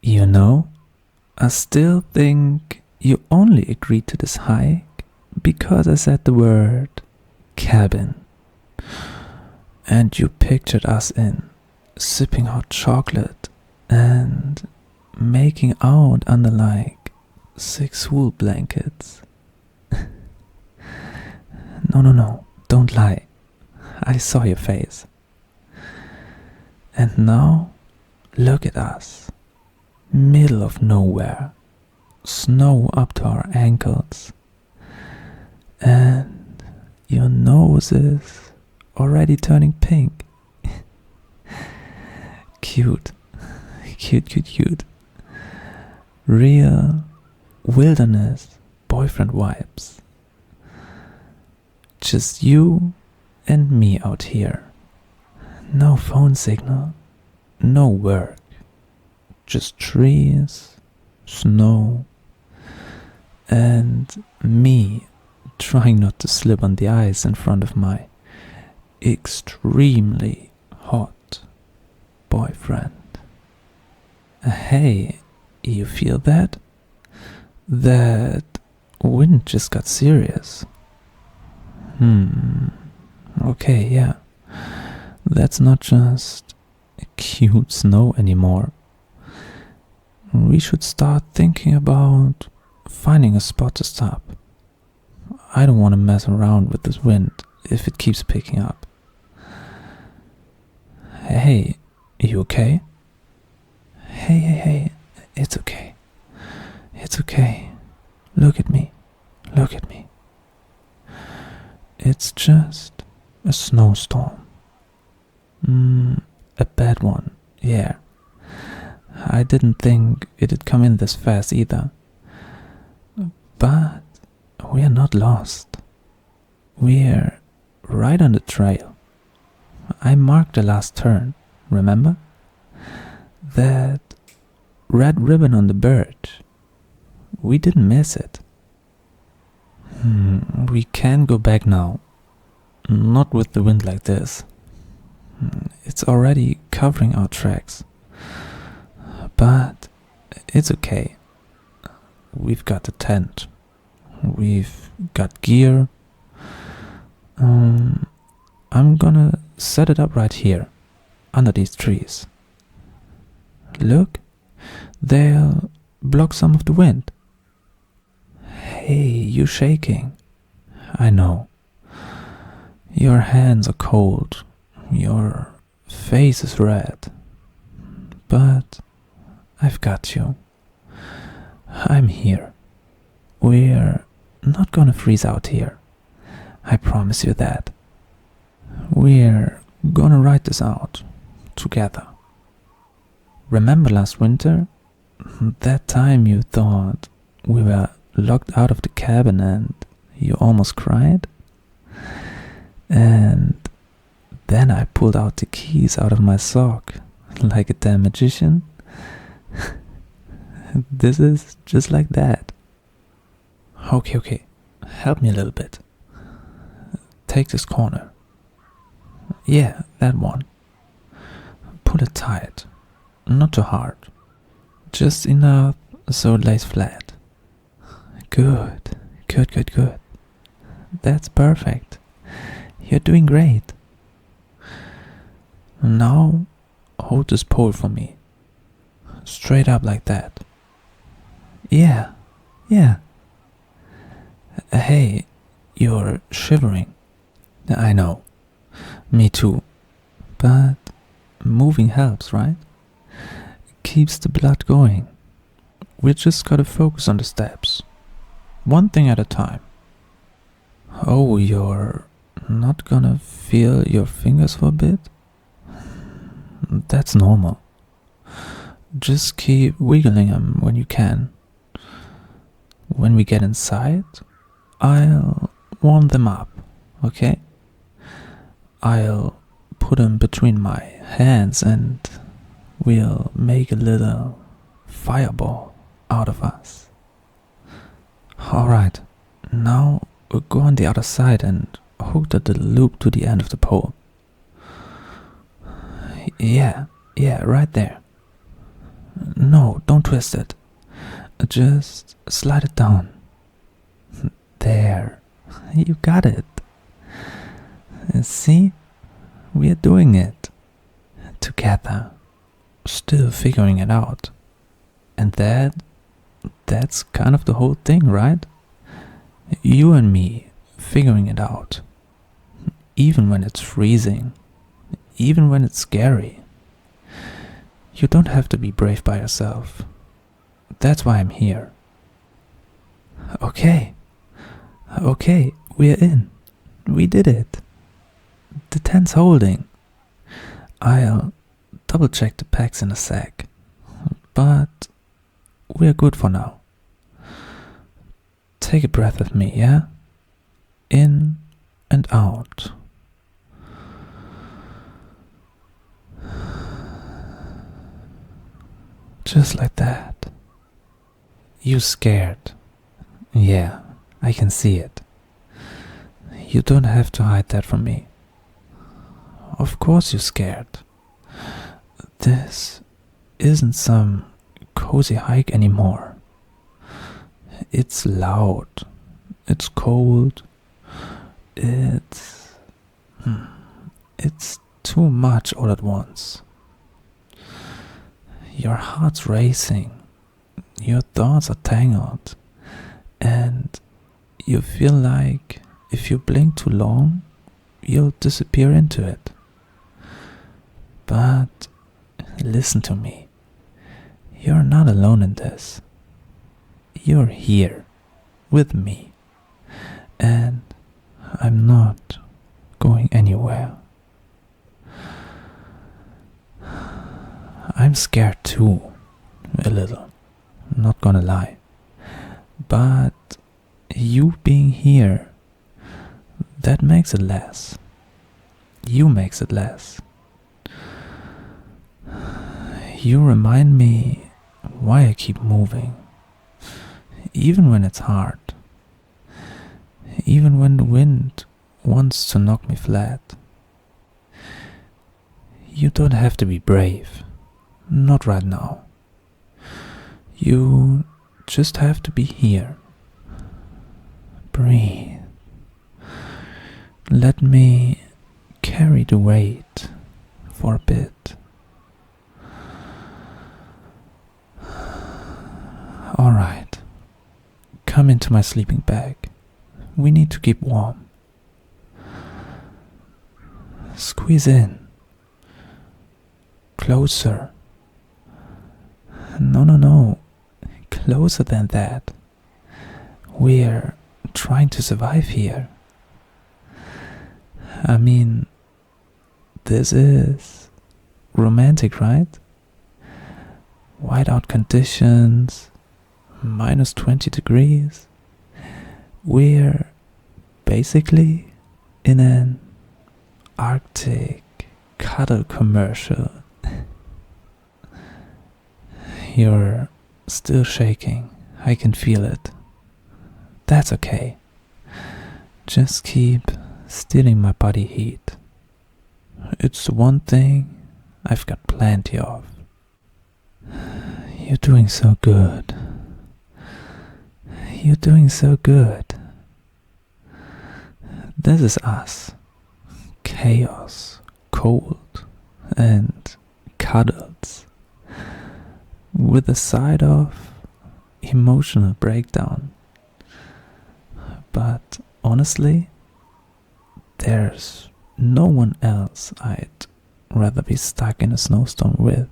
You know, I still think you only agreed to this hike because I said the word cabin. And you pictured us in, sipping hot chocolate and making out under like 6 wool blankets. No, don't lie. I saw your face. And now, look at us. Middle of nowhere. Snow up to our ankles. And your nose is already turning pink. Cute. Cute. Real wilderness boyfriend vibes. Just you and me out here. No phone signal, no work. Just trees, snow, and me trying not to slip on the ice in front of my extremely hot boyfriend. Hey, you feel that? That wind just got serious. Okay, yeah. That's not just cute snow anymore. We should start thinking about finding a spot to stop. I don't want to mess around with this wind if it keeps picking up. Hey, are you okay? Hey, it's okay. It's okay. Look at me. It's just a snowstorm. A bad one, yeah. I didn't think it'd come in this fast either. But we are not lost. We're right on the trail. I marked the last turn, remember? That red ribbon on the birch. We didn't miss it. We can go back now. Not with the wind like this. It's already covering our tracks. But it's okay. We've got the tent. We've got gear. I'm gonna set it up right here, under these trees. Look, they'll block some of the wind. Hey, you're shaking. I know. Your hands are cold. Your face is red. But I've got you. I'm here. We're not gonna freeze out here. I promise you that. We're gonna ride this out together. Remember last winter? That time you thought we were locked out of the cabin and you almost cried? And then I pulled out the keys out of my sock like a damn magician. This is just like that. Okay. Help me a little bit. Take this corner. Yeah, that one. Pull it tight. Not too hard. Just enough so it lays flat. Good. That's perfect. You're doing great. Now, hold this pole for me. Straight up like that. Yeah. Hey, you're shivering. I know. Me too. But moving helps, right? Keeps the blood going. We just gotta focus on the steps. One thing at a time. Oh, you're not gonna feel your fingers for a bit? That's normal. Just keep wiggling them when you can. When we get inside, I'll warm them up, okay? I'll put them between my hands and we'll make a little fireball out of us. Alright, now we'll go on the other side and hook the little loop to the end of the pole. Yeah, right there. No, don't Don't twist it. Just slide it down. There. You got it. See? We are doing it. Together. Still figuring it out. And that's kind of the whole thing, right? You and me figuring it out. Even when it's freezing. Even when it's scary. You don't have to be brave by yourself. That's why I'm here. Okay, we're in. We did it. The tent's holding. I'll double check the packs in a sec. But we're good for now. Take a breath with me, yeah? In and out. Just like that. You scared. Yeah, I can see it. You don't have to hide that from me. Of course you're scared. This isn't some cozy hike anymore. It's loud. It's cold. It's too much all at once. Your heart's racing. Your thoughts are tangled. And you feel like if you blink too long, you'll disappear into it. But listen to me. You're not alone in this. You're here with me. And I'm not going anywhere. I'm scared too, a little, not gonna lie. But you being here, that makes it less. You makes it less. You remind me why I keep moving, even when it's hard, even when the wind wants to knock me flat. You don't have to be brave. Not right now. You just have to be here. Breathe. Let me carry the weight for a bit. Alright. Come into my sleeping bag. We need to keep warm. Squeeze in. Closer. No. Closer than that. We're trying to survive here. I mean, this is romantic, right? Whiteout conditions, minus 20 degrees. We're basically in an Arctic Cuddle commercial. You're still shaking. I can feel it. That's okay. Just keep stealing my body heat. It's the one thing I've got plenty of. You're doing so good. You're doing so good. This is us. Chaos, cold, and cuddles. With a side of emotional breakdown. But honestly, there's no one else I'd rather be stuck in a snowstorm with.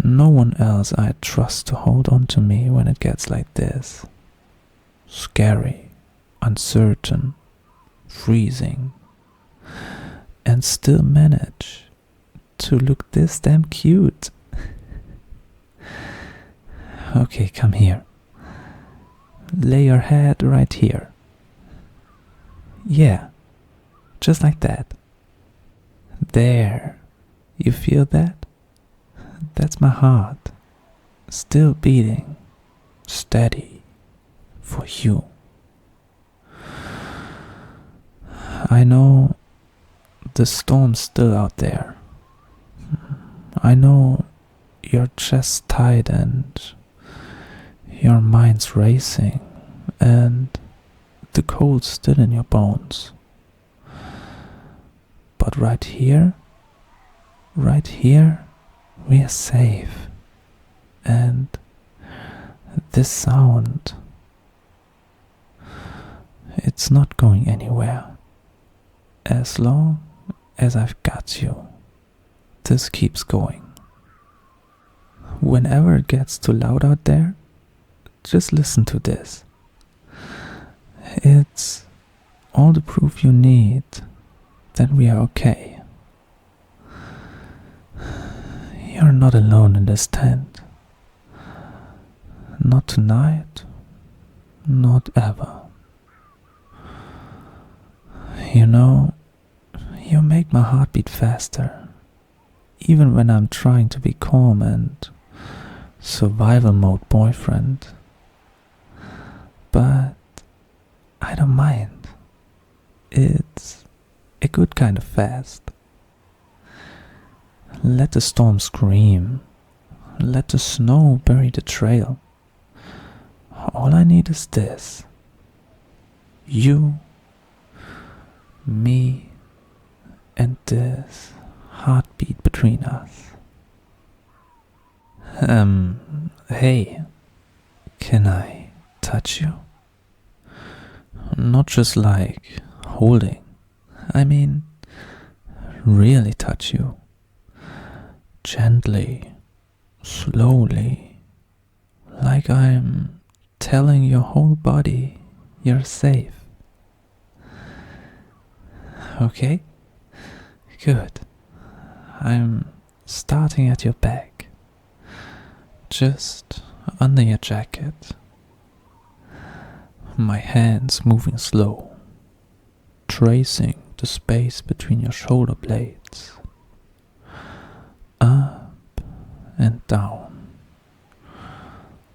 No one else I'd trust to hold on to me when it gets like this. Scary, uncertain, freezing, and still manage to look this damn cute. Okay, come here. Lay your head right here. Yeah, just like that. There. You feel that? That's my heart. Still beating. Steady. For you. I know the storm's still out there. I know your chest tight and your mind's racing and the cold still in your bones. But right here, we are safe. And this sound, it's not going anywhere. As long as I've got you, this keeps going. Whenever it gets too loud out there, just listen to this. It's all the proof you need that we are okay. You're not alone in this tent. Not tonight, not ever. You know, you make my heart beat faster, even when I'm trying to be calm and survival mode boyfriend. But I don't mind. It's a good kind of fast. Let the storm scream. Let the snow bury the trail. All I need is this. You, me, and this heartbeat between us. Hey, can I touch you? Not just like holding. I mean, really touch you. Gently, slowly, like I'm telling your whole body you're safe. Okay? Good. I'm starting at your back, just under your jacket. My hands moving slow, tracing the space between your shoulder blades. Up and down.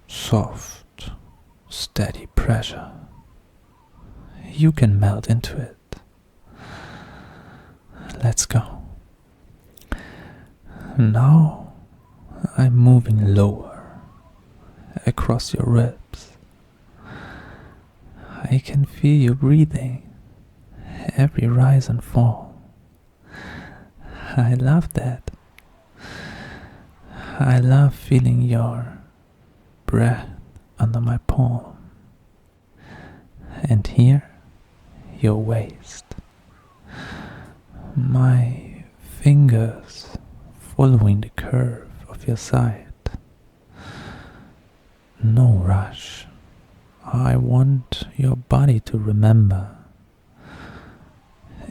Soft, steady pressure. You can melt into it. Let's go. Now I'm moving lower, across your ribs. I can feel you breathing, every rise and fall. I love that. I love feeling your breath under my palm. And here, your waist. My fingers following the curve of your side. No rush. I want your body to remember.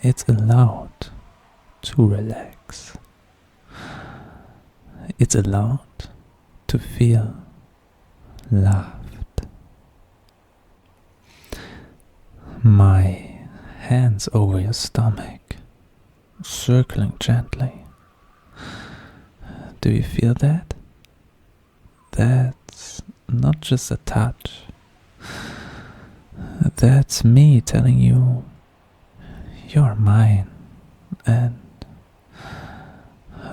It's allowed to relax. It's allowed to feel loved. My hands over your stomach, circling gently. Do you feel that? That's not just a touch. That's me telling you you're mine and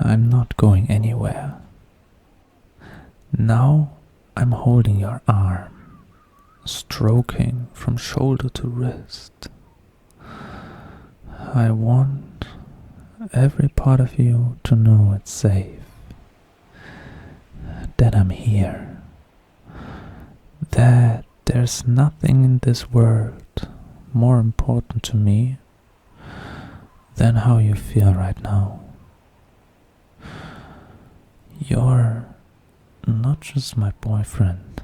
I'm not going anywhere. Now I'm holding your arm, stroking from shoulder to wrist. I want every part of you to know it's safe, that I'm here, that there's nothing in this world more important to me than how you feel right now. You're not just my boyfriend,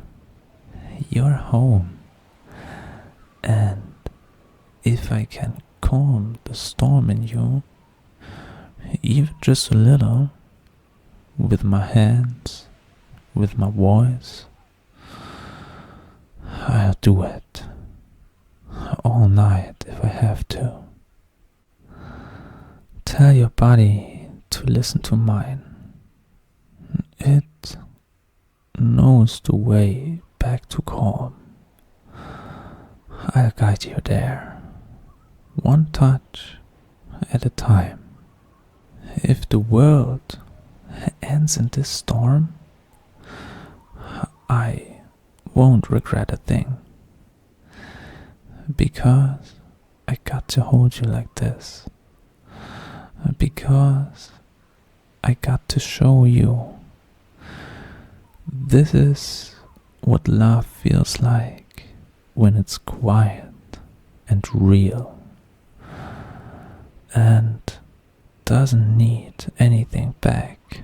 you're home. And if I can calm the storm in you, even just a little, with my hands, with my voice, I'll do it. All night if I have to. Tell your body to listen to mine. It knows the way back to calm. I'll guide you there, one touch at a time. If the world ends in this storm, I won't regret a thing. Because I got to hold you like this. Because I got to show you this is what love feels like when it's quiet and real and doesn't need anything back.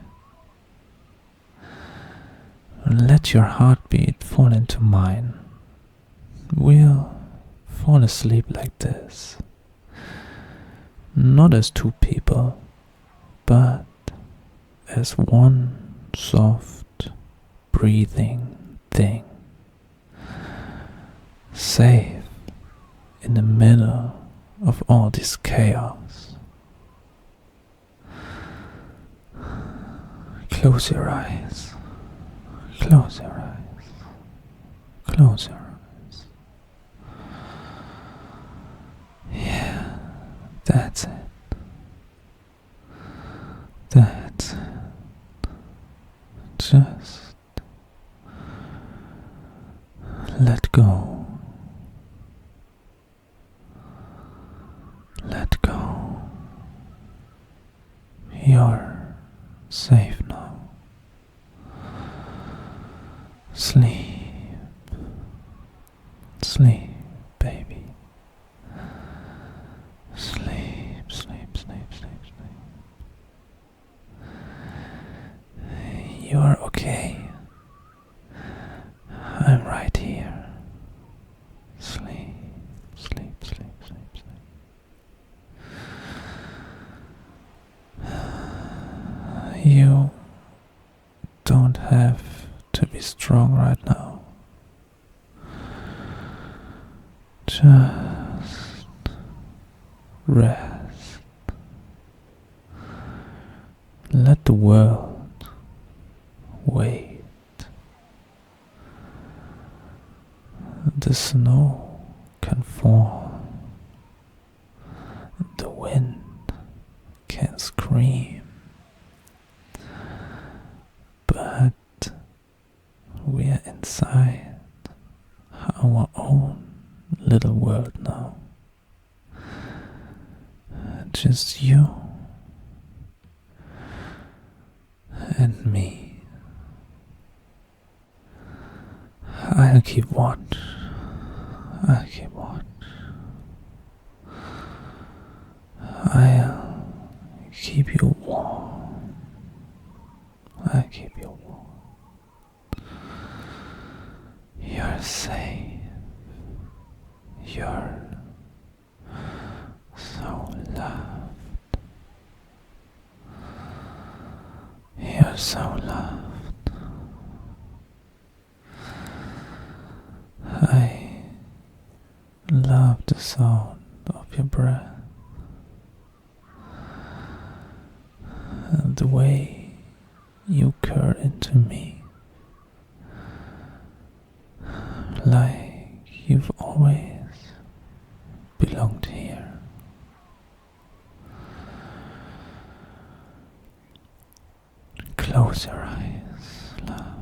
Let your heartbeat fall into mine. We'll fall asleep like this. Not as two people, but as one soft, breathing thing. Safe in the middle of all this chaos. Close your eyes. Close your eyes. Close your eyes. Yeah, that's it. That's it. Just let go. Let go. You're safe now. Sleep. Sleep, baby. Sleep, sleep, sleep, sleep, sleep. You're okay. I'm right here. Sleep, sleep, sleep, sleep, sleep. You don't have to be strong right now. Just rest. Let the world wait. The snow can fall. The wind can scream. But we are inside our own little world now. Just you and me. I'll keep watch. I'll keep watch. I'll keep you warm. I'll keep you warm. You're safe. You're so loved. You're so loved. I love the sound of your breath and the way you curl into me, like you've always belonged here. Close your eyes, love.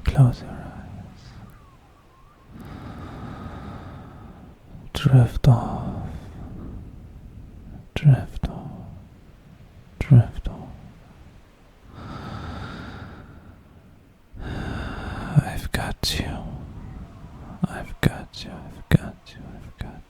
Close your eyes. Drift off. Drift off. Drift off. I've got you. I've got you. I've got you. I've got